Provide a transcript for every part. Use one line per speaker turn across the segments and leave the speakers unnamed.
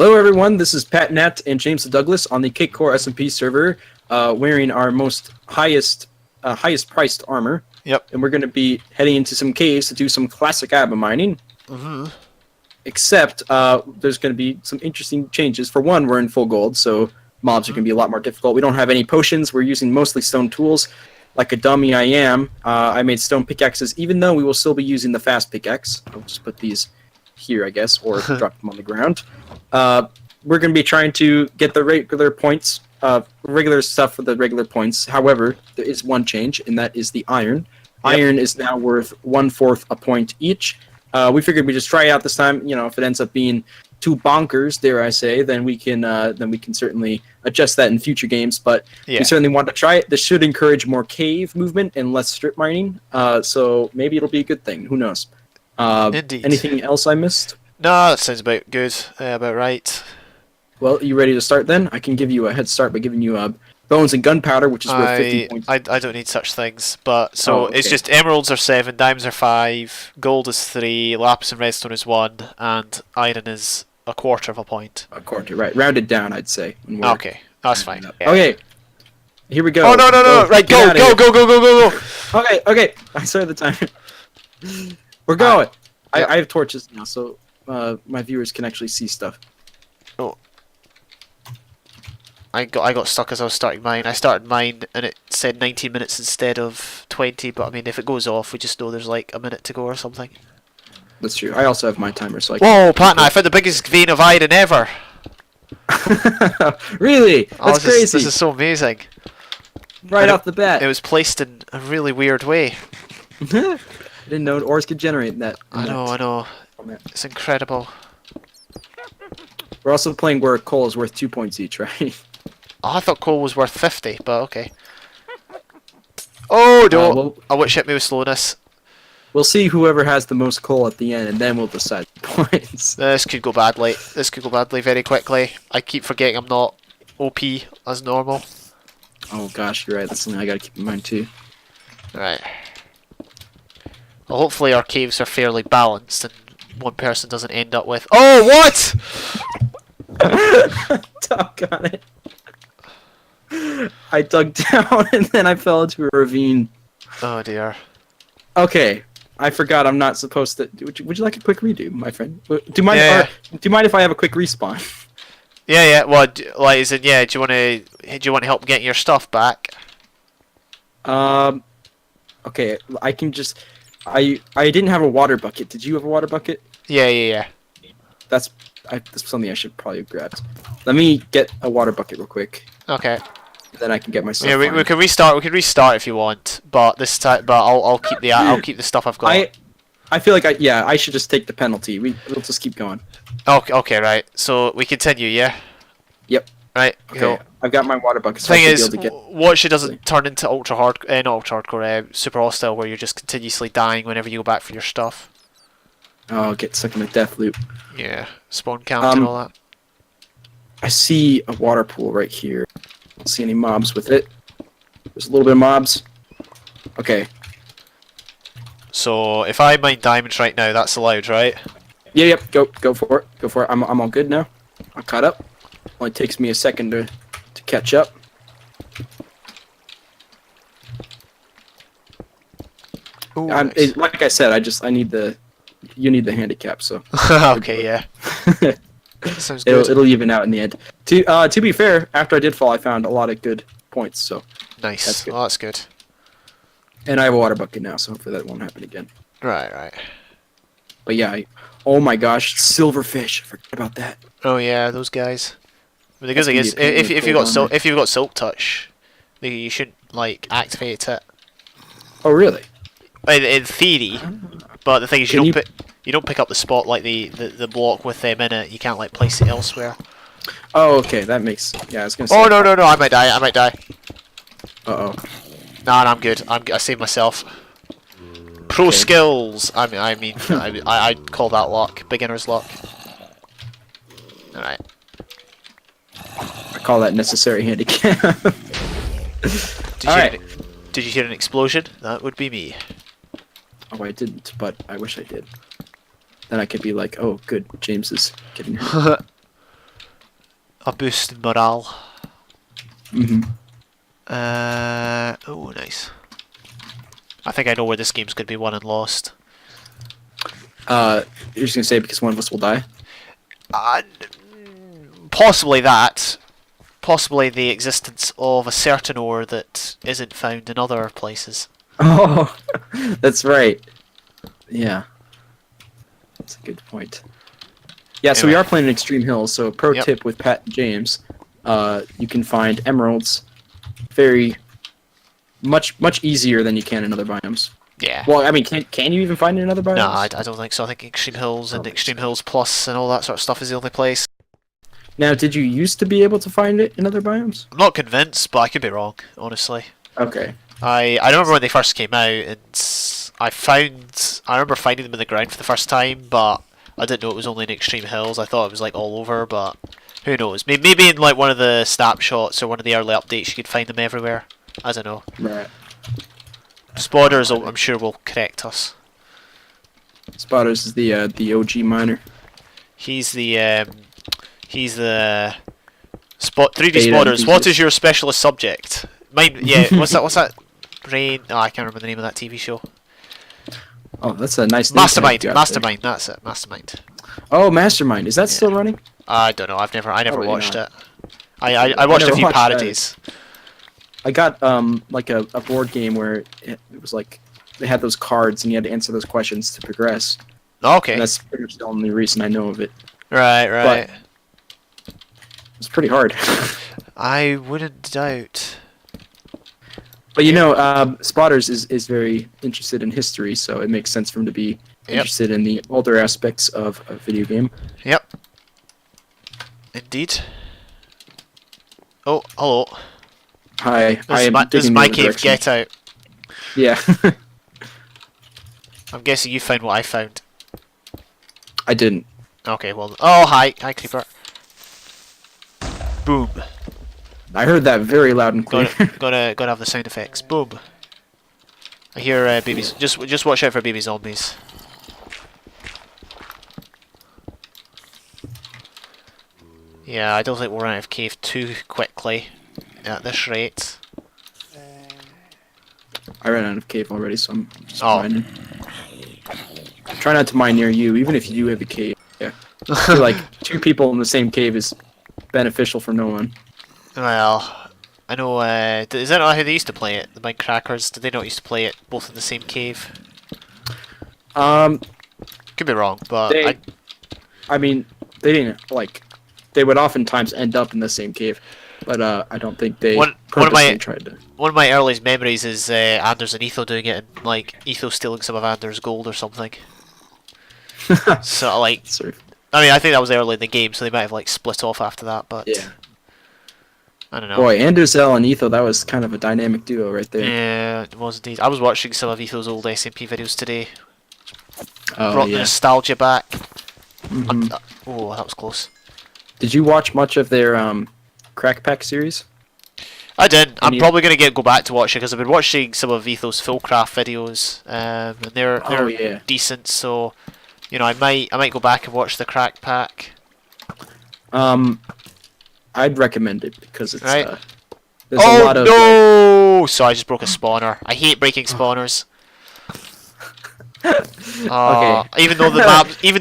Hello everyone, this is Pat Nat and JamestheDouglas on the Cakecore SMP server, wearing our highest priced armor.
Yep.
And we're going to be heading into some caves to do some classic Abba mining.
Mm-hmm.
Except there's going to be some interesting changes. For one, we're in full gold, so mobs are going to be a lot more difficult. We don't have any potions. We're using mostly stone tools. Like a dummy I am, I made stone pickaxes, even though we will still be using the fast pickaxe. I'll just put these here, I guess, or drop them on the ground. We're going to be trying to get the regular points, regular stuff for the regular points. However, there is one change, and that is the iron. Yep. Iron is now worth 1/4 a point each. We figured we'd just try it out this time. You know, if it ends up being too bonkers, dare I say, then we can certainly adjust that in future games. But we certainly want to try it. This should encourage more cave movement and less strip mining. So maybe it'll be a good thing. Who knows?
Indeed.
Anything else I missed?
No, that sounds about good. About right.
Well, you ready to start then? I can give you a head start by giving you bones and gunpowder, which is worth 50 points.
I don't need such things. But so
okay.
It's just emeralds are 7, diamonds are 5, gold is 3, lapis and redstone is 1, and iron is 1/4 of a point.
1/4, right? Rounded down, I'd say.
Okay, that's fine. Yeah.
Okay, here we go.
Oh no! Right, go!
Okay. I started the timer. We're going. I have torches now, so my viewers can actually see stuff.
Oh. I got stuck as I was starting mine. I started mine and it said 19 minutes instead of 20, but I mean if it goes off we just know there's like a minute to go or something.
That's true. I also have my timer, so I
Whoa, Pat, I found the biggest vein of iron ever!
Really? That's crazy.
This is so amazing.
Right off the bat.
It was placed in a really weird way.
I didn't know ores could generate that.
I know. It's incredible.
We're also playing where coal is worth 2 points each, right?
Oh, I thought coal was worth 50, but okay. Oh no! I wish hit me with slowness.
We'll see whoever has the most coal at the end, and then we'll decide the points.
This could go badly. This could go badly very quickly. I keep forgetting I'm not OP as normal.
Oh gosh, you're right. That's something I gotta keep in mind too.
Right. Well, hopefully our caves are fairly balanced, and one person doesn't end up with. Oh, what?
Doggone it. I dug down and then I fell into a ravine.
Oh dear.
Okay, I forgot I'm not supposed to. Would you like a quick redo, my friend? Do you mind if I have a quick respawn?
Yeah. Well, like, is it? Yeah. Do you want to help getting your stuff back?
Okay, I can just. I didn't have a water bucket. Did you have a water bucket?
Yeah.
That's something I should probably have grabbed. Let me get a water bucket real quick.
Okay.
Then I can get my stuff.
Yeah, we can restart. We can restart if you want, but this time, I'll keep the stuff I've got.
I feel like I should just take the penalty. We'll just keep going.
Okay, right. So we continue, yeah.
Yep.
Right.
Okay.
Cool.
I've got my water bucket. So
Thing is, watch it doesn't turn into not ultra hardcore, super hostile, where you're just continuously dying whenever you go back for your stuff.
Oh, get stuck in a death loop.
Yeah, spawn count and all that.
I see a water pool right here. Don't see any mobs with it. There's a little bit of mobs. Okay.
So if I mine diamonds right now, that's allowed, right?
Yeah, yep. Go for it. Go for it. I'm all good now. I'm caught up. Only takes me a second to catch up.
Ooh, nice.
Like I said, you need the handicap, so.
Okay, yeah. Sounds good.
It'll even out in the end. To be fair, after I did fall, I found a lot of good points, so.
Nice.
That's good.
Oh, that's good.
And I have a water bucket now, so hopefully that won't happen again.
Right.
But yeah, oh my gosh, silverfish! I forgot about that.
Oh yeah, those guys. But the good thing is, if you've got silk touch, you shouldn't like activate it.
Oh really?
In theory, but the thing is, you don't pick up the spot like the block with them in it. You can't like place it elsewhere.
Oh okay, that makes I was gonna say.
Oh no! I might die.
Uh oh.
No, I'm good. I saved myself. Pro skills. I mean, I'd call that luck. Beginner's luck. All right.
I call that necessary handicap.
Did you hear an explosion? That would be me.
Oh, I didn't, but I wish I did. Then I could be like, oh, good, James is getting hurt.
a boost in morale.
Mm-hmm.
Oh, nice. I think I know where this game's going to be won and lost.
You're just gonna say because one of us will die?
Uh, Possibly that. Possibly the existence of a certain ore that isn't found in other places.
Oh, that's right. Yeah, that's a good point. Yeah, so we
Anyway.
are playing in Extreme Hills. So, pro
Yep.
tip with Pat and James, you can find emeralds very much easier than you can in other biomes.
Yeah.
Well, I mean, can you even find it in other biomes?
No, I don't think so. I think Extreme Hills and
Oh,
Extreme Hills Plus and all that sort of stuff is the only place.
Now, did you used to be able to find it in other biomes?
I'm not convinced, but I could be wrong, honestly.
Okay.
I remember when they first came out, and I remember finding them in the ground for the first time, but I didn't know it was only in Extreme Hills. I thought it was like all over, but who knows? Maybe in like one of the snapshots or one of the early updates, you could find them everywhere. I don't know.
Right.
Spotters, I'm sure, will correct us.
Spotters is the OG miner.
He's the 3D
Beta
spotters. What
enthusiast.
is your specialist subject? Mine, yeah. What's that? Brain. Oh, I can't remember the name of that TV show.
Oh, that's a nice name tag
Mastermind.
you got
Mastermind. That's it. Mastermind.
there. Oh, Mastermind. Is that still running?
I don't know. I never
Probably
watched
not.
it. I watched a
never
few
watched that.
parodies.
I got like a board game where it was like they had those cards and you had to answer those questions to progress.
Okay.
And that's pretty much the only reason I know of it.
Right.
It's pretty hard.
I wouldn't doubt.
But you know, Spotters is very interested in history, so it makes sense for him to be interested in the older aspects of a video game.
Yep. Indeed. Oh, hello.
Hi, I am
This is
digging
my
the other
cave.
direction.
Get out.
Yeah,
I'm guessing you found what I found.
I didn't.
Okay, well. Oh, hi, creeper. Boom.
I heard that very loud and clear.
Gotta have the sound effects. Boom. I hear babies. Just watch out for baby zombies. Yeah, I don't think we'll run out of cave too quickly at this rate.
I ran out of cave already, so I'm just
Oh.
mining. Try not to mine near you, even if you do have a cave. Yeah. I feel like two people in the same cave is beneficial for no one.
Well, I know. Is that not how they used to play it? The Minecrackers, did they not used to play it both in the same cave? Could be wrong, but
I mean, they didn't like. They would oftentimes end up in the same cave, but I don't think they
One of
purposely
my-
tried to.
one of my earliest memories is Anders and Etho doing it, and like Etho stealing some of Anders' gold or something. So like,
Sort of,
I mean, I think that was early in the game, so they might have like split off after that. But
yeah.
I don't know.
Boy, Andersell and Etho, that was kind of a dynamic duo right there.
Yeah, it was indeed. I was watching some of Etho's old SMP videos today.
Oh
Brought the
yeah.
nostalgia back.
Mhm.
Oh, that was close.
Did you watch much of their Crack Pack series?
I did. I'm
Any-
probably going to go back to watch it because I've been watching some of Etho's Fullcraft videos, and they're
Oh, yeah.
decent. So, you know, I might go back and watch the Crack Pack.
I'd recommend it because it's
Right.
there's a
Oh
lot of
no! So I just broke a spawner. I hate breaking spawners.
Okay.
Even though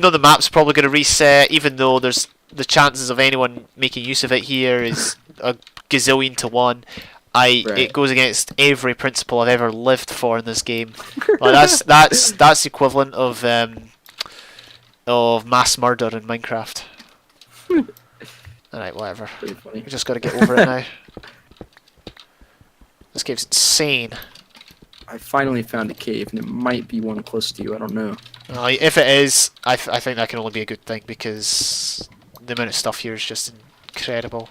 the map's probably going to reset, even though there's the chances of anyone making use of it here is a gazillion to one.
Right.
It goes against every principle I've ever lived for in this game. Like that's equivalent of mass murder in Minecraft. Alright, whatever.
pretty funny.
We just got to get over it now. This game's insane.
I finally found a cave, and it might be one close to you. I don't know.
If it is, I think that can only be a good thing because the amount of stuff here is just incredible.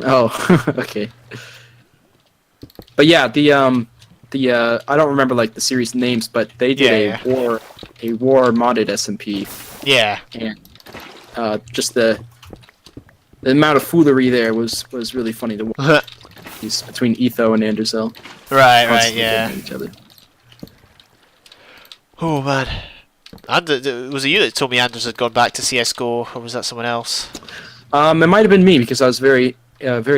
Oh, okay. But yeah, the I don't remember like the series names, but they did a war modded SMP,
Yeah.
and just the amount of foolery there was really funny to watch. He's between Etho and Andersell.
Right,
constantly
yeah.
getting at each other.
Oh man. Was it you that told me Anders had gone back to CSGO, or was that someone else?
It might have been me because I was very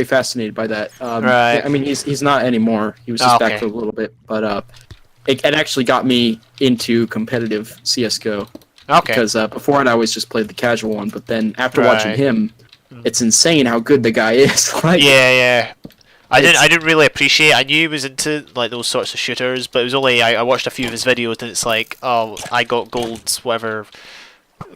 fascinated by that.
Right.
I mean, he's not anymore. He was just back for a little bit, but it actually got me into competitive CS:GO.
Okay.
Because before it, I always just played the casual one, but then after watching him, it's insane how good the guy is. Like,
yeah. I didn't really appreciate. I knew he was into like those sorts of shooters, but it was only I watched a few of his videos, and it's like, oh, I got gold, whatever,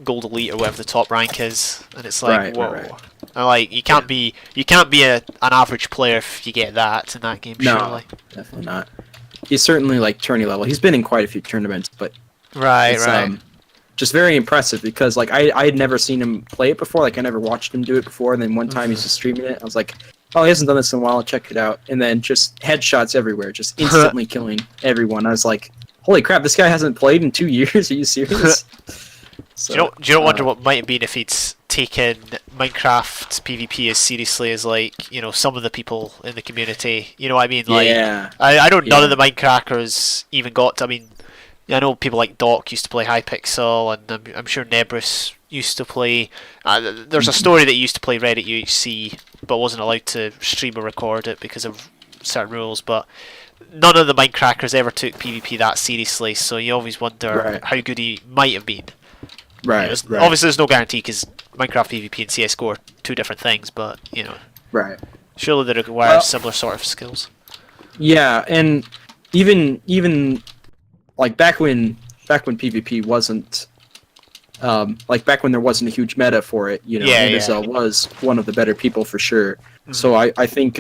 gold elite or whatever the top rank is, and it's like, whoa. Right. And like you can't be an average player if you get that in that game.
No,
surely.
Definitely not. He's certainly like tourney level. He's been in quite a few tournaments, but
right.
Just very impressive because like I had never seen him play it before. Like I never watched him do it before, and then one time he's just streaming it. I was like, oh, he hasn't done this in a while. I'll check it out. And then just headshots everywhere, just instantly killing everyone. I was like, holy crap, this guy hasn't played in 2 years. Are you serious? So,
do you wonder what might have been if he'd taken Minecraft PvP as seriously as like some of the people in the community? You know what I mean? Like, I don't. None of the Minecrackers even got. I mean, I know people like Doc used to play Hypixel, and I'm sure Nebris used to play. There's a story that he used to play Reddit UHC, but wasn't allowed to stream or record it because of certain rules. But none of the Minecrackers ever took PvP that seriously, so you always wonder how good he might have been.
Right.
Obviously, there's no guarantee because Minecraft PvP and CS:GO are two different things, but
Right.
surely they require similar sort of skills.
Yeah, and even like back when PvP wasn't like back when there wasn't a huge meta for it, Azazel was one of the better people for sure. Mm-hmm. So I think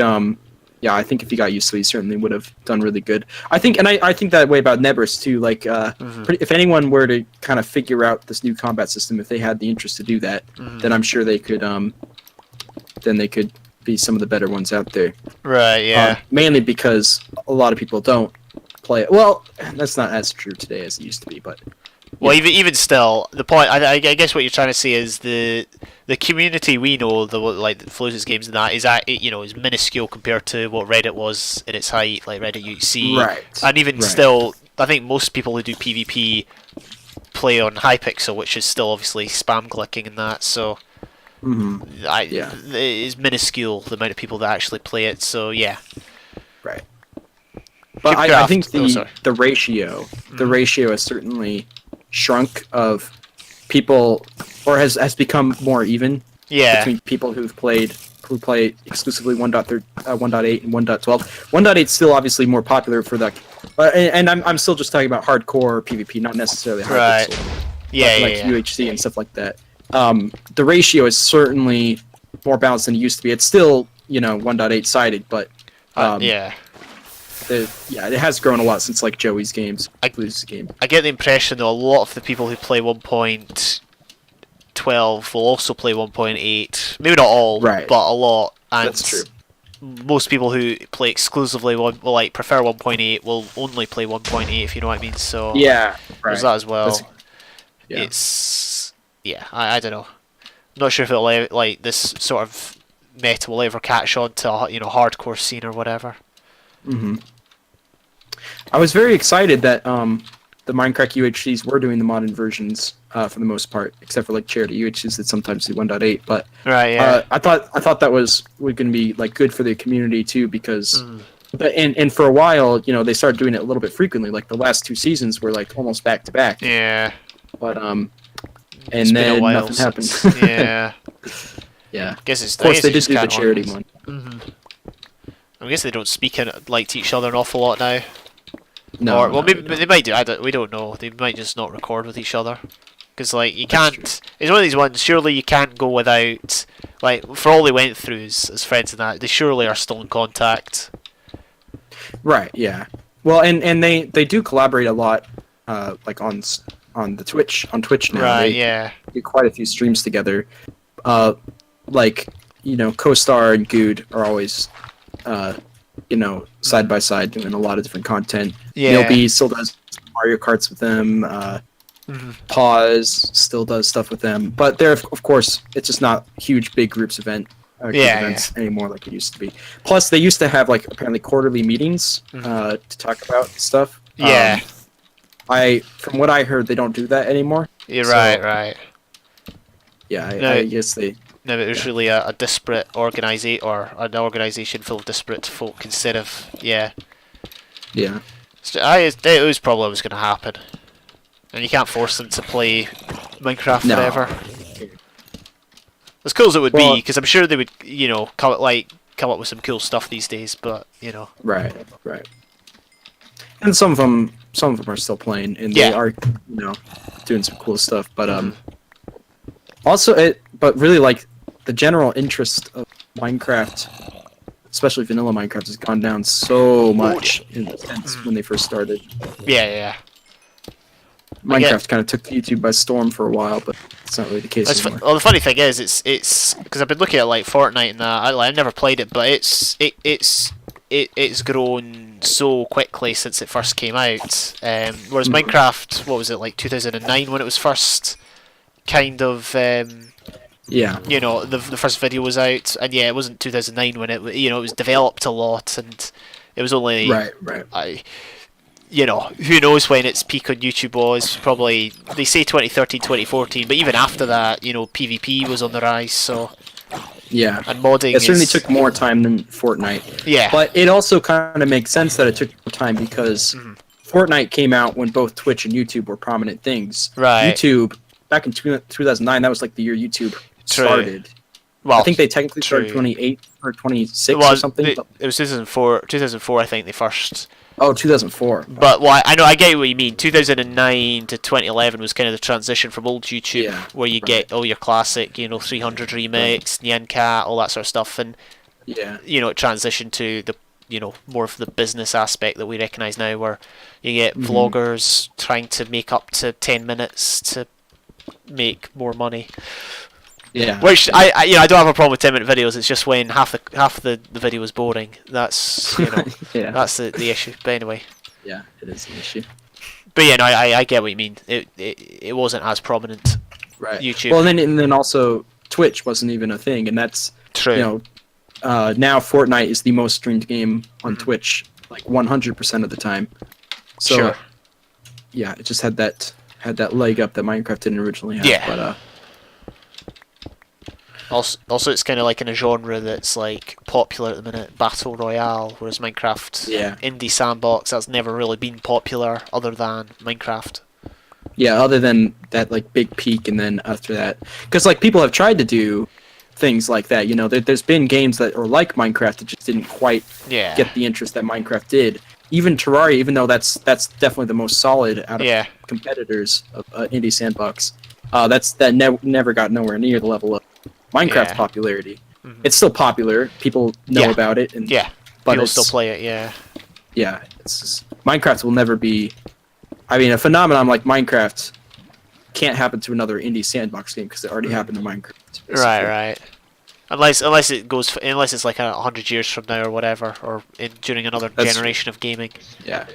I think if he got used to it, he certainly would have done really good. I think that way about Nebris too. Like if anyone were to kind of figure out this new combat system, if they had the interest to do that, then I'm sure they could be some of the better ones out there.
Right, yeah.
Mainly because a lot of people don't play it. Well, that's not as true today as it used to be, but
well, even still, the point I guess what you're trying to say is the community we know, the Fluzus games and that is is minuscule compared to what Reddit was at its height, like Reddit UC.
Right.
And even still, I think most people who do PvP play on Hypixel, which is still obviously spam clicking and that. So it is minuscule the amount of people that actually play it. So yeah.
Right. But I think the ratio has certainly shrunk of people, or has become more even between people who play exclusively 1.8 and 1.12. 1.8 is still obviously more popular for that, and I'm still just talking about hardcore PvP, not necessarily high pixel, like UHC and stuff like that. The ratio is certainly more balanced than it used to be. It's still 1.8 sided, but it has grown a lot since like Joey's games, Blue's game.
I get the impression though a lot of the people who play 1.12 will also play 1.8. Maybe not all, but a lot. And
that's true.
Most people who play exclusively prefer 1.8 will only play 1.8, if you know what I mean. So there's that as well. It's I don't know. I'm not sure if it'll this sort of meta will ever catch on to hardcore scene or whatever.
I was very excited that the Minecraft UHCs were doing the modern versions for the most part, except for like charity UHCs that sometimes do 1.8. But I thought that was going to be like good for the community too, because and for a while they started doing it a little bit frequently. Like the last 2 seasons were like almost back to back.
Yeah.
But and then nothing happened. Yeah.
Of course,
they did do the charity one.
I guess they don't speak to each other an awful lot now.
No,
maybe they might do. We don't know. They might just not record with each other. Because you can't. It's one of these ones. Surely you can't go without. For all they went through as friends and that, they surely are still in contact.
Right. Yeah. Well, and they do collaborate a lot. On the Twitch now.
Right.
They do quite a few streams together. CoStar and Good are always. Side by side doing a lot of different content. Neil B still does Mario Karts with them. Pause still does stuff with them, but they're of course it's just not huge big groups events anymore like it used to be. Plus, they used to have apparently quarterly meetings to talk about stuff. From what I heard, they don't do that anymore.
Right.
Yeah, I guess they
Now it was really a disparate or an organisation full of disparate folk instead of
Yeah.
It was probably what was going to happen, and you can't force them to play Minecraft forever. As cool as it would be, because I'm sure they would, come up with some cool stuff these days. But
Right. And some of them are still playing, and they are, doing some cool stuff. But but really, like, the general interest of Minecraft, especially vanilla Minecraft, has gone down so much since when they first started.
Yeah.
Minecraft kind of took YouTube by storm for a while, but it's not really the case anymore.
Well, the funny thing is, it's because I've been looking at like Fortnite and that. I've never played it, but it's grown so quickly since it first came out. Whereas Minecraft, what was it, like 2009 when it was first kind of the first video was out, and it wasn't 2009 when it was developed a lot, and it was only
right.
Who knows when its peak on YouTube was? Probably, they say 2013, 2014, but even after that, PvP was on the rise, so...
Yeah.
And modding
it certainly took more time than Fortnite.
Yeah.
But it also kind of makes sense that it took more time because Fortnite came out when both Twitch and YouTube were prominent things.
Right.
YouTube, back in 2009, that was like the year YouTube started.
Well,
I think they technically started 28 or 26 or something.
It was 2004, I think they first...
Oh, 2004.
But I get what you mean. 2009 to 2011 was kind of the transition from old YouTube, where you get all your classic, 300 remix, Nyan Cat, all that sort of stuff, and it transitioned to the, more of the business aspect that we recognise now, where you get vloggers trying to make up to 10 minutes to make more money.
Yeah.
Which I don't have a problem with 10-minute videos. It's just when half the video is boring. That's that's the issue. But anyway.
Yeah, it is an issue.
But I get what you mean. It wasn't as prominent.
Right.
YouTube.
Well, and then also Twitch wasn't even a thing, and that's
true.
Now Fortnite is the most streamed game on Twitch, like 100% of the time. So yeah, it just had that leg up that Minecraft didn't originally have.
Yeah.
But
Also, it's kind of like in a genre that's like popular at the minute, battle royale, whereas Minecraft, indie sandbox, that's never really been popular other than Minecraft.
Yeah, other than that like big peak, and then after that, because like people have tried to do things like that. There's been games that are like Minecraft that just didn't quite get the interest that Minecraft did. Even Terraria, even though that's definitely the most solid out of competitors of indie sandbox, never got nowhere near the level of Minecraft's popularity. It's still popular. People know about it, and
but people still play it.
Yeah. It's just, Minecraft will never be. I mean, a phenomenon like Minecraft can't happen to another indie sandbox game because it already happened to Minecraft. Basically.
Right. Unless it's like 100 years from now or whatever, or during another generation of gaming.
Yeah.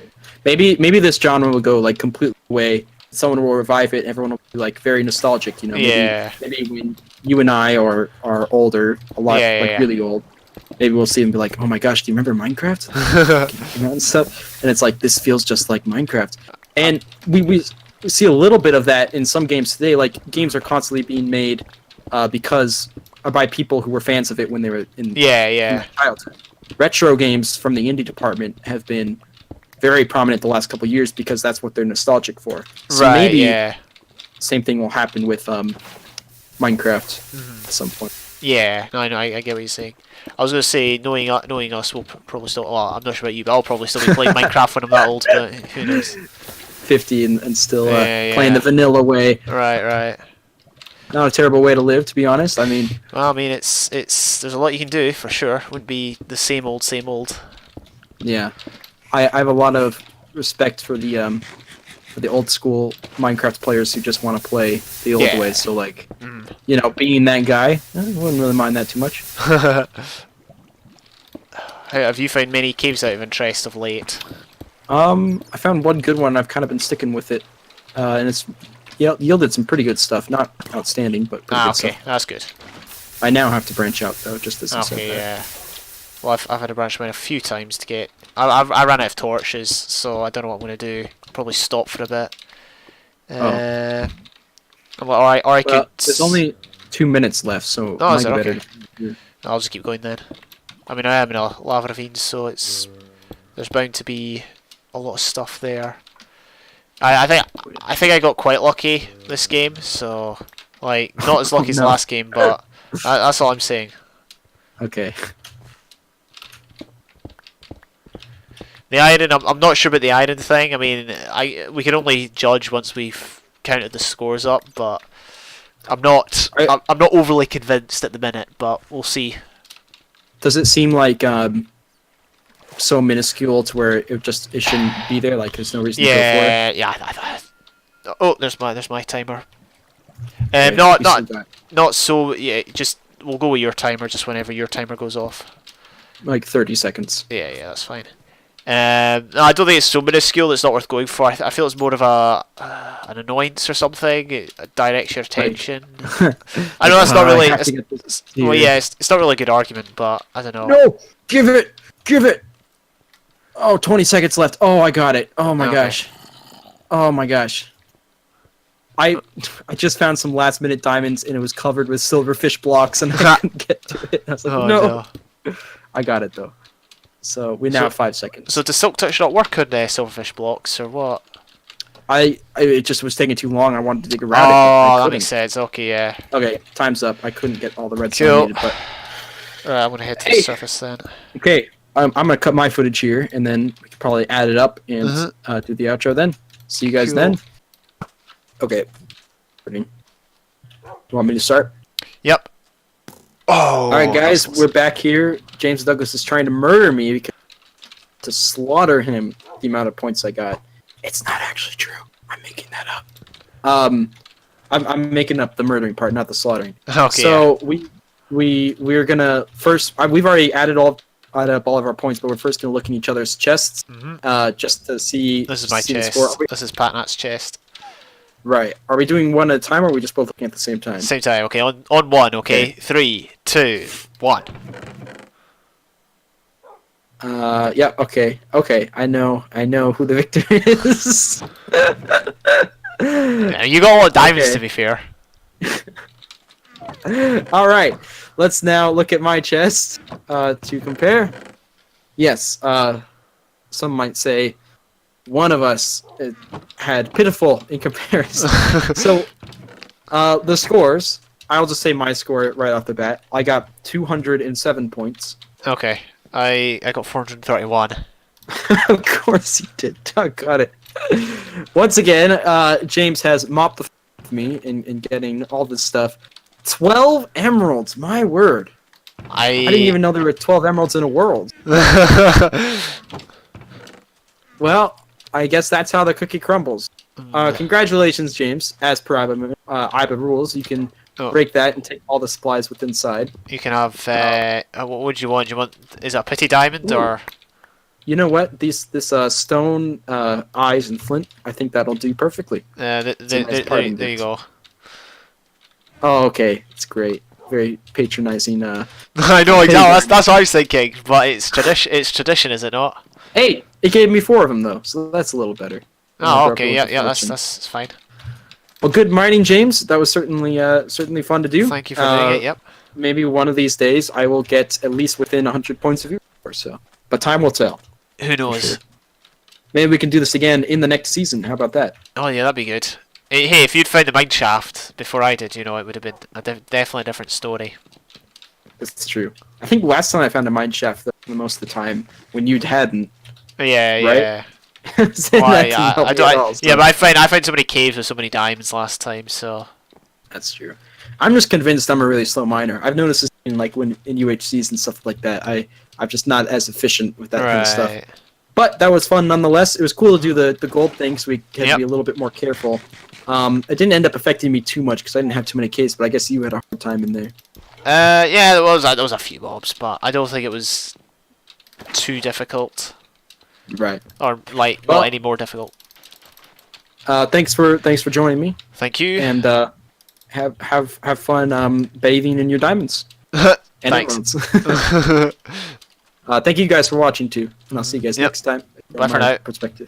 Maybe this genre will go like completely away. Someone will revive it. And everyone will be like very nostalgic. Maybe when you and I are older, a lot really old, maybe we'll see and be like, "Oh my gosh, do you remember Minecraft?" and stuff. And it's like, this feels just like Minecraft. And we see a little bit of that in some games today. Like, games are constantly being made by people who were fans of it when they were in their childhood. Retro games from the indie department have been very prominent the last couple of years because that's what they're nostalgic for. So maybe same thing will happen with Minecraft at some point.
Yeah, no, I get what you're saying. I was going to say, knowing us, we'll probably still... Well, I'm not sure about you, but I'll probably still be playing Minecraft when I'm that old, but who knows.
50 and still playing the vanilla way.
Right.
Not a terrible way to live, to be honest. I mean...
Well, I mean, it's there's a lot you can do, for sure. Wouldn't be the same old.
Yeah. I have a lot of respect for the old school Minecraft players who just want to play the old way. So like, being that guy, I wouldn't really mind that too much.
Have you found many caves out of interest of late?
I found one good one. I've kind of been sticking with it, and it's yielded some pretty good stuff. Not outstanding, but pretty good stuff.
That's good.
I now have to branch out though, just as I said.
Yeah. Well, I've had to branch out a few times to get. I ran out of torches, so I don't know what I'm going to do. Probably stop for a bit. Or I could.
2 minutes left, so
Oh,
it
is
might
it?
be
Okay.
better.
I'll just keep going then. I mean, I am in a lava ravine, so there's bound to be a lot of stuff there. I think I got quite lucky this game, so like not as lucky as the
No.
last game, but that's all I'm saying.
Okay.
The iron, I'm not sure about the iron thing. I mean, we can only judge once we've counted the scores up, but I'm not overly convinced at the minute, but we'll see.
Does it seem like so minuscule to where it shouldn't be there? Like there's no reason to go for it.
Yeah. Oh, there's my timer.
Okay,
Not so. Yeah, just we'll go with your timer just whenever your timer goes off.
like 30 seconds.
Yeah, that's fine. No, I don't think it's so minuscule. It's not worth going for. I feel it's more of an annoyance or something. It directs your attention. I know that's not really. Well, yeah, it's not really a good argument, but I don't know.
No, give it. Oh, 20 seconds left. Oh, I got it. Oh my gosh. Oh my gosh. I just found some last minute diamonds and it was covered with silverfish blocks and I couldn't get to it. I was like, no. I got it though. So we now have 5 seconds.
So does Silk Touch not work on silverfish blocks or what?
It just was taking too long. I wanted to dig around it.
Oh, that makes sense. Okay, yeah.
Okay, time's up. I couldn't get all the redstone needed, but
I'm gonna head to the surface then.
okay, I'm gonna cut my footage here, and then we can probably add it up and do the outro. Then see you guys then. Okay. You want me to start?
Yep. Oh.
All right, guys, we're back here. James Douglas is trying to murder me because to slaughter him. The amount of points I got. It's not actually true. I'm making that up. I'm making up the murdering part, not the slaughtering.
Okay.
So we're gonna first. We've already added up all of our points, but we're first gonna look in each other's chests, just to see.
This is my chest. This is Pat Nat's chest.
Right. Are we doing one at a time, or are we just both looking at the same time?
Same time. Okay. On one. Okay. 3, 2, 1.
Yeah. Okay. I know who the victor is.
Yeah, you got a lot of diamonds, to be fair.
All right. Let's now look at my chest to compare. Yes. Some might say one of us had pitiful in comparison. So, the scores. I'll just say my score right off the bat. I got 207 points.
Okay. I got 431.
Of course you did. Doug got it. Once again, James has mopped the with me in getting all this stuff. 12 emeralds, my word. I didn't even know there were 12 emeralds in a world. Well, I guess that's how the cookie crumbles. Congratulations, James. As per Abba rules, you can break that and take all the supplies with inside.
You can have. What would you want? Is it a pity diamond or?
You know what? This stone eyes and flint. I think that'll do perfectly.
There you go.
Oh, okay. It's great. Very patronizing.
I know exactly. That's what I was thinking. But it's tradition. It's tradition, is it not?
Hey, it gave me 4 of them though, so that's a little better.
Oh, okay. Yeah. That's fine.
Well, good mining, James. That was certainly fun to do.
Thank you for doing it. Yep.
Maybe one of these days I will get at least within 100 points of you or so. But time will tell.
Who knows?
Sure. Maybe we can do this again in the next season. How about that?
Oh yeah, that'd be good. Hey, if you'd found the mine shaft before I did, it would have been definitely a different story.
That's true. I think last time I found a mine shaft most of the time when you hadn't.
Yeah,
right?
yeah. But I found so many caves with so many diamonds last time, so.
That's true. I'm just convinced I'm a really slow miner. I've noticed this in UHCs and stuff like that. I'm just not as efficient with that kind of stuff. But that was fun nonetheless. It was cool to do the gold thing, so we had to be a little bit more careful. It didn't end up affecting me too much because I didn't have too many caves, but I guess you had a hard time in there.
Yeah, there was a few mobs, but I don't think it was too difficult.
Right.
Or not any more difficult.
Thanks for joining me.
Thank you.
And have fun bathing in your diamonds.
Thanks.
Thank you guys for watching too, and I'll see you guys next time.
Bye for now.
Perspective.